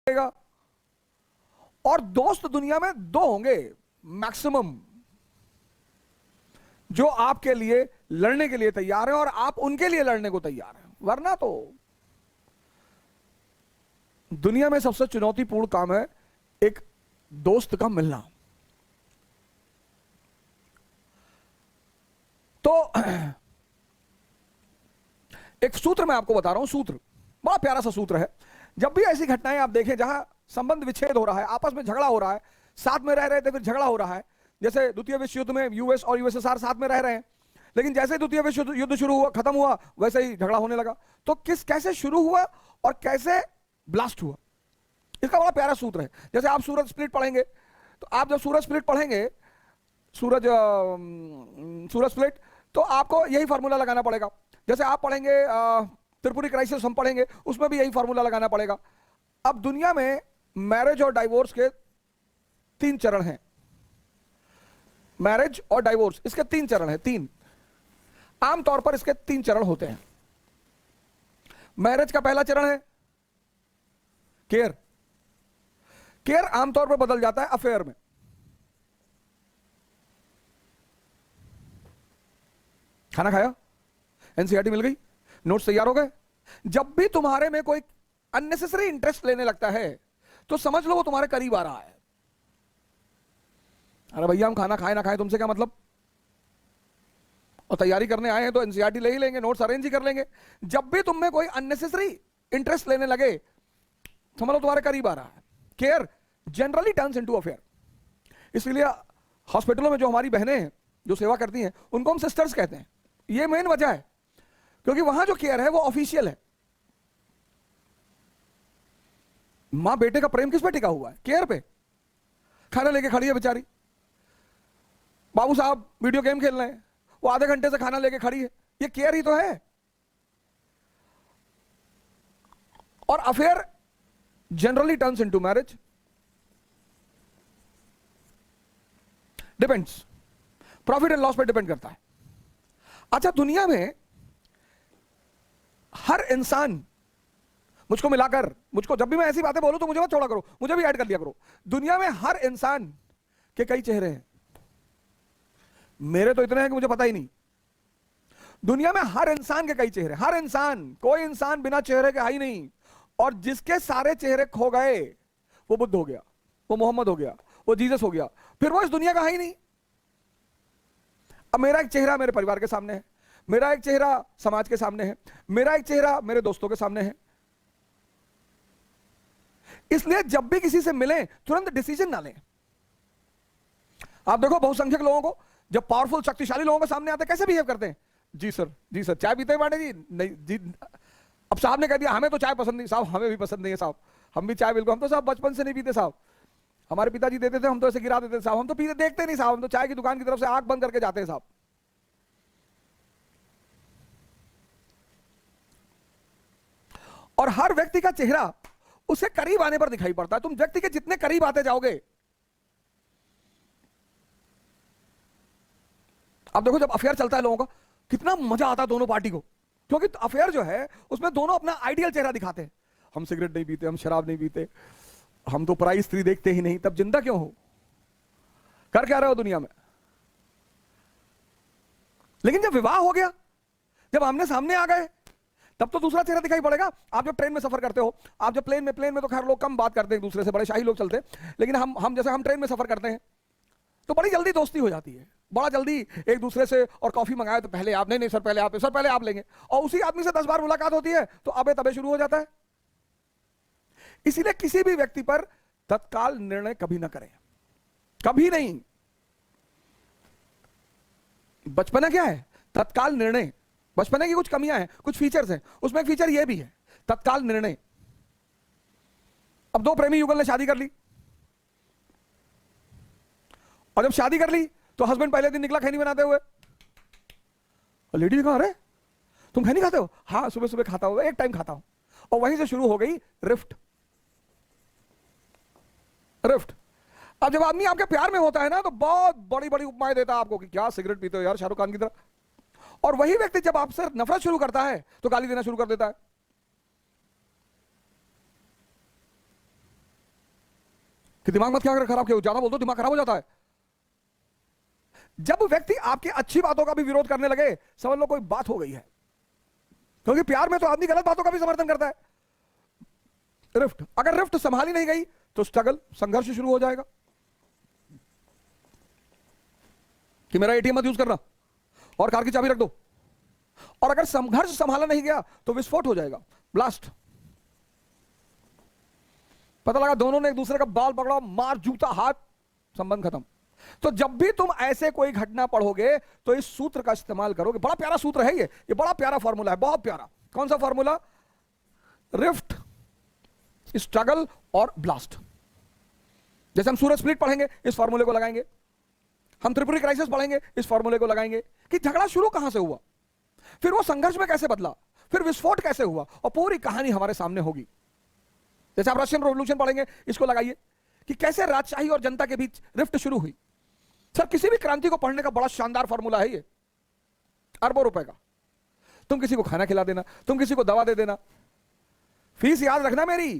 रहेगा। और दोस्त दुनिया में दो होंगे मैक्सिमम, जो आपके लिए लड़ने के लिए तैयार हैं और आप उनके लिए लड़ने को तैयार हैं। वरना तो दुनिया में सबसे चुनौतीपूर्ण काम है एक दोस्त का मिलना। तो एक सूत्र मैं आपको बता रहा हूं, सूत्र बड़ा प्यारा सा सूत्र है। जब भी ऐसी घटनाएं आप देखें जहां संबंध विच्छेद हो रहा है, आपस में झगड़ा हो रहा है, साथ में रह रहे थे फिर झगड़ा हो रहा है, जैसे द्वितीय विश्व युद्ध में यूएस और यूएसएसआर साथ में रह रहे हैं, लेकिन जैसे द्वितीय विश्व युद्ध शुरू हुआ, खत्म हुआ, वैसे ही झगड़ा होने लगा। तो कैसे शुरू हुआ और कैसे ब्लास्ट हुआ, इसका बड़ा प्यारा सूत्र है। जैसे आप सूरज स्प्लिट पढ़ेंगे, तो आप जब सूरज स्प्लिट पढ़ेंगे, सूरज स्प्लिट, तो आपको यही फॉर्मूला लगाना पड़ेगा। जैसे आप पढ़ेंगे त्रिपुरी क्राइसिस, हम पढ़ेंगे, उसमें भी यही फॉर्मूला लगाना पड़ेगा। अब दुनिया में मैरिज और डाइवोर्स के 3 चरण हैं। मैरिज और डाइवोर्स, इसके 3 चरण हैं, 3। आमतौर पर इसके 3 चरण होते हैं। मैरिज का पहला चरण है केयर। केयर आमतौर पर बदल जाता है अफेयर में। खाना खाया, एनसीईआरटी मिल गई, नोट्स तैयार हो गए। जब भी तुम्हारे में कोई अननेसेसरी इंटरेस्ट लेने लगता है तो समझ लो वो तुम्हारे करीब आ रहा है। अरे भैया हम खाना खाए ना खाए तुमसे क्या मतलब, और तैयारी करने आए हैं तो एनसीईआरटी ले ही लेंगे, नोट्स अरेंज ही कर लेंगे। जब भी तुम में कोई अननेसेसरी इंटरेस्ट लेने लगे समझ लो तुम्हारे करीब आ रहा है। Care generally turns into affair. इसलिए हॉस्पिटलों में जो हमारी बहनें हैं जो सेवा करती हैं उनको हम सिस्टर्स कहते हैं। ये मेन वजह है, क्योंकि वहां जो केयर है वो ऑफिशियल है। मां बेटे का प्रेम किस पे टिका हुआ है? केयर पे। खाना लेके खड़ी है बेचारी, बाबू साहब वीडियो गेम खेल रहे हैं, वो आधे घंटे से खाना लेके खड़ी है, ये केयर ही तो है। और affair generally turns into marriage. Depends, profit and loss पे डिपेंड करता है। अच्छा, दुनिया में हर इंसान, मुझको मिलाकर, मुझको जब भी मैं ऐसी बातें बोलूं तो मुझे मत छोड़ा करो, मुझे भी ऐड कर लिया करो। दुनिया में हर इंसान के कई चेहरे हैं। मेरे तो इतने हैं कि मुझे पता ही नहीं। दुनिया में हर इंसान के कई चेहरे, हर इंसान, कोई इंसान बिना चेहरे के है ही नहीं। और जिसके सारे चेहरे खो गए वो बुद्ध हो गया, वो मोहम्मद हो गया, वो जीसस हो गया, फिर वो इस दुनिया का है ही नहीं। अब मेरा एक चेहरा मेरे परिवार के सामने है, मेरा एक चेहरा समाज के सामने है, मेरा एक चेहरा मेरे दोस्तों के सामने है। इसलिए जब भी किसी से मिलें तुरंत डिसीजन ना लें। आप देखो बहुसंख्यक लोगों को, जब पावरफुल शक्तिशाली लोगों के सामने आते कैसे बिहेव करते हैं। जी सर चाय पीते हैं बांटे जी? नहीं जी। अब साहब ने कह दिया हमें तो चाय पसंद नहीं। साहब हमें भी पसंद नहीं है साहब, हम भी चाय बिल्कुल, हम तो साहब बचपन से नहीं पीते साहब, हमारे पिताजी देते थे हम तो ऐसे गिरा देते थे साहब, हम तो पीते देखते नहीं साहब, हम तो चाय की दुकान की तरफ से आंख बंद करके जाते हैं साहब। और हर व्यक्ति का चेहरा उसके करीब आने पर दिखाई पड़ता है। तुम व्यक्ति के जितने करीब आते जाओगे, अब देखो जब अफेयर चलता है लोगों का कितना मजा आता है दोनों पार्टी को, क्योंकि अफेयर जो है उसमें दोनों अपना आइडियल चेहरा दिखाते हैं। हम सिगरेट नहीं पीते, हम शराब नहीं पीते, हम तो पराई स्त्री देखते ही नहीं। तब जिंदा क्यों हो? कर क्या रहे हो दुनिया में? लेकिन जब विवाह हो गया, जब आमने सामने आ गए, तब तो दूसरा चेहरा दिखाई पड़ेगा। आप जब ट्रेन में सफर करते हो, आप जब प्लेन में तो खैर लोग कम बात करते हैं एक दूसरे से, बड़े शाही लोग चलते हैं, लेकिन हम जैसे हम ट्रेन में सफर करते हैं तो बड़ी जल्दी दोस्ती हो जाती है, बड़ा जल्दी एक दूसरे से। और कॉफी मंगाए तो पहले आप, नहीं सर पहले आप, सर पहले आप लेंगे, और उसी आदमी से 10 बार मुलाकात होती है तो अबे तबे शुरू हो जाता है। इसीलिए किसी भी व्यक्ति पर तत्काल निर्णय कभी ना करें, कभी नहीं। बचपना क्या है? तत्काल निर्णय। बचपने की कुछ कमियां हैं, कुछ फीचर्स हैं, उसमें एक फीचर यह भी है, तत्काल निर्णय। अब 2 प्रेमी युगल ने शादी कर ली, और जब शादी कर ली तो हस्बैंड पहले दिन निकला खैनी बनाते हुए, और लेडी ने कहा अरे तुम खैनी खाते हो? हाँ सुबह सुबह खाता हूं, एक टाइम खाता हूं। और वहीं से शुरू हो गई रिफ्ट। अब जब आदमी आपके प्यार में होता है ना तो बहुत बड़ी बड़ी उपमाएं देता है आपको कि क्या सिगरेट पीते हो यार शाहरुख खान की तरह। और वही व्यक्ति जब आपसे नफरत शुरू करता है तो गाली देना शुरू कर देता है। कि दिमाग मत क्या खराब किया, ज्यादा बोल दो दिमाग खराब हो जाता है। जब व्यक्ति आपकी अच्छी बातों का भी विरोध करने लगे, समझ लो कोई बात हो गई है, क्योंकि प्यार में तो आदमी गलत बातों का भी समर्थन करता है। रिफ्ट, अगर रिफ्ट संभाली नहीं गई तो स्ट्रगल, संघर्ष शुरू हो जाएगा कि मेरा एटीएम मत यूज करना और कार की चाबी रख दो। और अगर संघर्ष संभाला नहीं गया तो विस्फोट हो जाएगा, ब्लास्ट। पता लगा दोनों ने एक दूसरे का बाल पकड़ा, मार, जूता, हाथ, संबंध खत्म। तो जब भी तुम ऐसे कोई घटना पढ़ोगे तो इस सूत्र का इस्तेमाल करोगे। बड़ा प्यारा सूत्र है ये बड़ा प्यारा फॉर्मूला है, बहुत प्यारा। कौन सा फॉर्मूला? रिफ्ट, स्ट्रगल और ब्लास्ट। जैसे हम सूरज स्प्लिट पढ़ेंगे, इस फॉर्मूले को लगाएंगे। हम त्रिपुरी क्राइसिस पढ़ेंगे, इस फॉर्मूले को लगाएंगे कि झगड़ा शुरू कहां से हुआ, फिर वो संघर्ष में कैसे बदला, फिर विस्फोट कैसे हुआ, और पूरी कहानी हमारे सामने होगी। जैसे आप रशियन रेवोल्यूशन पढ़ेंगे, इसको लगाइए कि कैसे राजशाही और जनता के बीच रिफ्ट शुरू हुई। सर किसी भी क्रांति को पढ़ने का बड़ा शानदार फॉर्मूला है ये, अरबों रुपए का। तुम किसी को खाना खिला देना, तुम किसी को दवा दे देना, फीस याद रखना मेरी,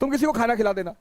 तुम किसी को खाना खिला देना,